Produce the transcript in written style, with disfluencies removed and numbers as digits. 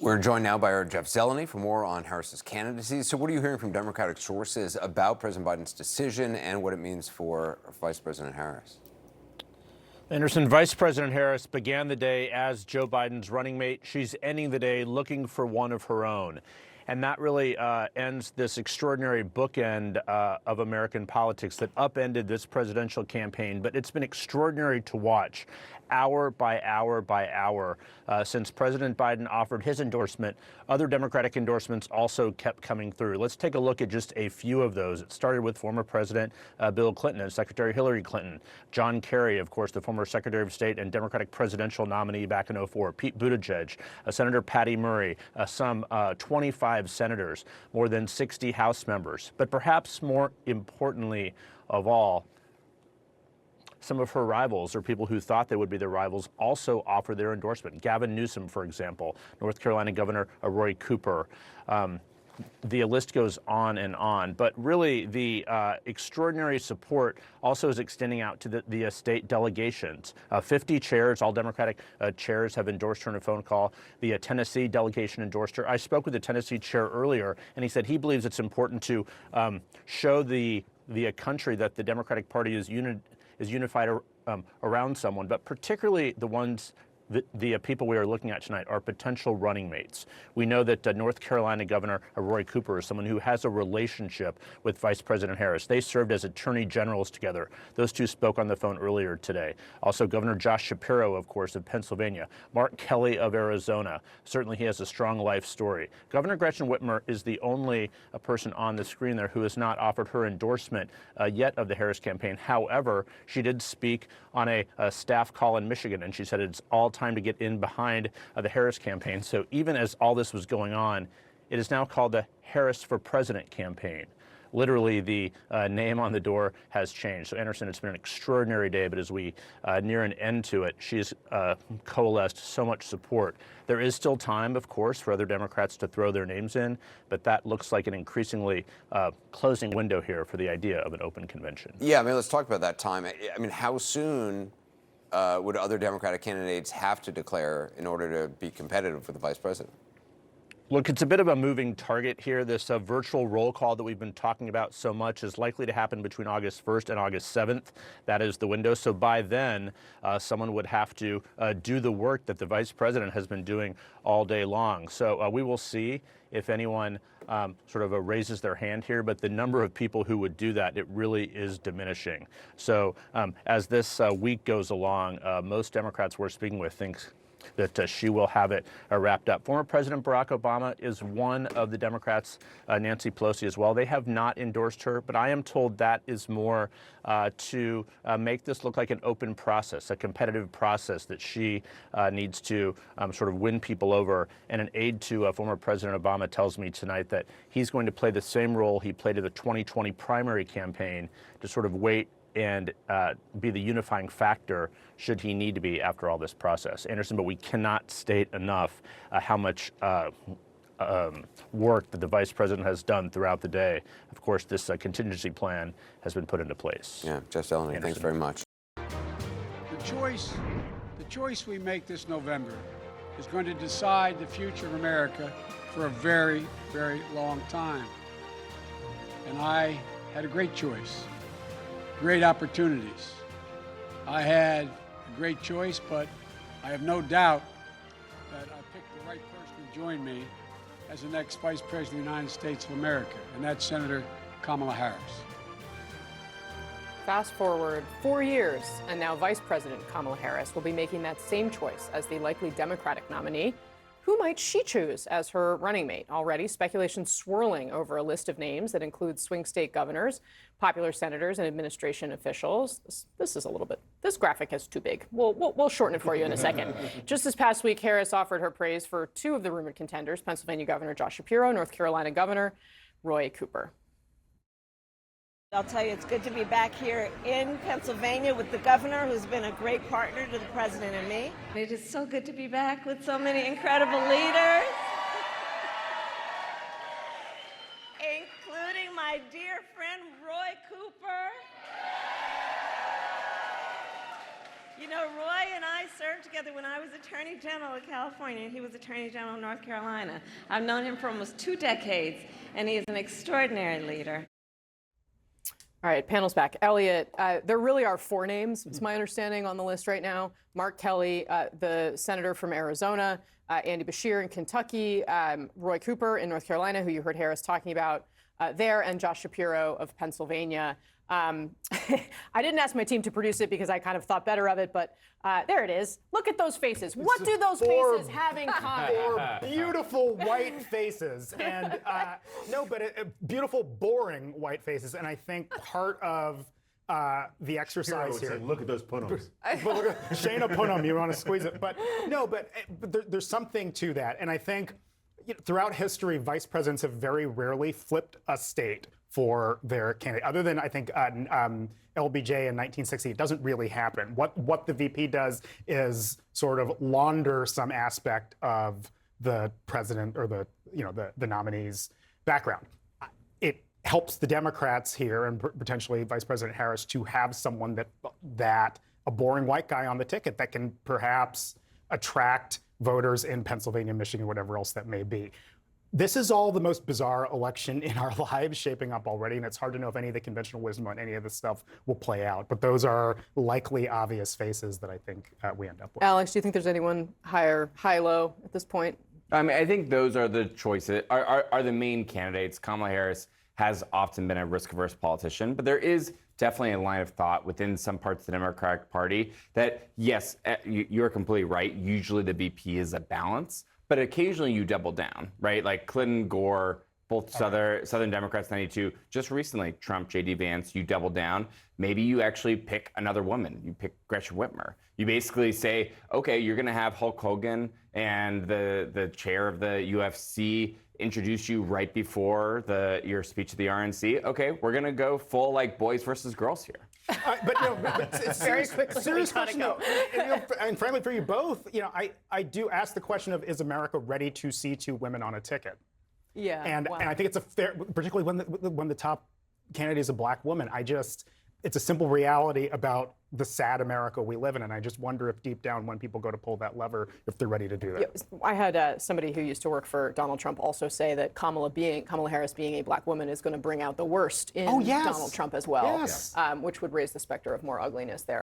We're joined now by our Jeff Zeleny for more on Harris's candidacy. So what are you hearing from Democratic sources about President Biden's decision and what it means for Vice President Harris? Anderson, Vice President Harris began the day as Joe Biden's running mate. She's ending the day looking for one of her own. And that really ends this extraordinary bookend of American politics that upended this presidential campaign. But it's been extraordinary to watch hour by hour by hour since President Biden offered his endorsement. Other Democratic endorsements also kept coming through. Let's take a look at just a few of those. It started with former President Bill Clinton and Secretary Hillary Clinton, John Kerry, of course, the former Secretary of State and Democratic presidential nominee back in '04, Pete Buttigieg, Senator Patty Murray, some 25 senators, more than 60 House members. But perhaps more importantly of all, some of her rivals, or people who thought they would be their rivals, also offered their endorsement. Gavin Newsom, for example, North Carolina Governor Roy Cooper. The list goes on and on. But really, the extraordinary support also is extending out to the state delegations. 50 chairs, all Democratic chairs, have endorsed her in a phone call. The Tennessee delegation endorsed her. I spoke with the Tennessee chair earlier, and he said he believes it's important to show the country that the Democratic Party is unified around someone, but particularly the ones the people we are looking at tonight are potential running mates. We know that North Carolina Governor Roy Cooper is someone who has a relationship with Vice President Harris. They served as attorney generals together. Those two spoke on the phone earlier today. Also, Governor Josh Shapiro, of course, of Pennsylvania. Mark Kelly of Arizona. Certainly he has a strong life story. Governor Gretchen Whitmer is the only person on the screen there who has not offered her endorsement yet of the Harris campaign. However, she did speak on a staff call in Michigan, and she said it's all time to get in behind the Harris campaign. So even as all this was going on, it is now called the Harris for President campaign. Literally, the name on the door has changed. So, Anderson, it's been an extraordinary day, but as we near an end to it, she's coalesced so much support. There is still time, of course, for other Democrats to throw their names in, but that looks like an increasingly closing window here for the idea of an open convention. Yeah, I mean, let's talk about that time. I mean, how soon would other Democratic candidates have to declare in order to be competitive for the vice president? Look, it's a bit of a moving target here. This virtual roll call that we've been talking about so much is likely to happen between August 1st and August 7th. That is the window. So by then, someone would have to do the work that the vice president has been doing all day long. So we will see if anyone sort of raises their hand here, but the number of people who would do that, it really is diminishing. So as this week goes along, most Democrats we're speaking with think that she will have it wrapped up. Former President Barack Obama is one of the Democrats, Nancy Pelosi as well. They have not endorsed her, but I am told that is more to make this look like an open process, a competitive process that she needs to sort of win people over. And an aide to former President Obama tells me tonight that he's going to play the same role he played in the 2020 primary campaign to sort of wait and be the unifying factor should he need to be after all this process. Anderson, but we cannot state enough how much work that the vice president has done throughout the day. Of course, this contingency plan has been put into place. Yeah, Jeff Zeleny, thanks very much. The choice we make this November is going to decide the future of America for a very, very long time. And I had a great choice. Great opportunities. I had a great choice, but I have no doubt that I picked the right person to join me as the next Vice President of the United States of America, and that's Senator Kamala Harris. Fast forward 4 years, and now Vice President Kamala Harris will be making that same choice as the likely Democratic nominee. Who might she choose as her running mate? Already, speculation swirling over a list of names that includes swing state governors, popular senators, and administration officials. This graphic is too big. We'll shorten it for you in a second. Just this past week, Harris offered her praise for two of the rumored contenders, Pennsylvania Governor Josh Shapiro, North Carolina Governor Roy Cooper. I'll tell you, it's good to be back here in Pennsylvania with the governor, who's been a great partner to the president and me. It is so good to be back with so many incredible leaders, including my dear friend Roy Cooper. You know, Roy and I served together when I was Attorney General General of California. He was Attorney General of North Carolina. I've known him for almost 2 decades, and he is an extraordinary leader. All right, panel's back. Elliot, there really are 4 names, it's my understanding, on the list right now. Mark Kelly, the senator from Arizona, Andy Beshear in Kentucky, Roy Cooper in North Carolina, who you heard Harris talking about there, and Josh Shapiro of Pennsylvania. I didn't ask my team to produce it because I kind of thought better of it, but there it is. Look at those faces. What do those faces have in common? 4 beautiful white faces, and beautiful, boring white faces. And I think part of the exercise here. Look at those punums. Shayna Punham, you want to squeeze it, but there's something to that, and I think throughout history, vice presidents have very rarely flipped a state for their candidate. Other than, I think, LBJ in 1960, it doesn't really happen. What the VP does is sort of launder some aspect of the president or the nominee's background. It helps the Democrats here and potentially Vice President Harris to have someone that a boring white guy on the ticket that can perhaps attract voters in Pennsylvania, Michigan, whatever else that may be. This is all the most bizarre election in our lives shaping up already, and it's hard to know if any of the conventional wisdom on any of this stuff will play out. But those are likely obvious faces that I think we end up with. Alex, do you think there's anyone high-low at this point? I mean, I think those are the choices, are the main candidates. Kamala Harris has often been a risk-averse politician, but there is definitely a line of thought within some parts of the Democratic Party that, yes, you're completely right. Usually the VP is a balance, but occasionally you double down, right? Like Clinton, Gore, both Southern Democrats, 92. Just recently, Trump, J.D. Vance, you double down. Maybe you actually pick another woman. You pick Gretchen Whitmer. You basically say, okay, you're going to have Hulk Hogan and the chair of the UFC introduce you right before your speech at the RNC. Okay, we're going to go full like boys versus girls here. But it's Very quickly, serious question, though. And frankly, for you both, I do ask the question of, is America ready to see 2 women on a ticket? Yeah. And I think it's a fair, particularly when the top candidate is a black woman. It's a simple reality about the sad America we live in, and I just wonder if deep down when people go to pull that lever, if they're ready to do that. Yeah, I had somebody who used to work for Donald Trump also say that Kamala Harris being a black woman is going to bring out the worst in Donald Trump as well, which would raise the specter of more ugliness there.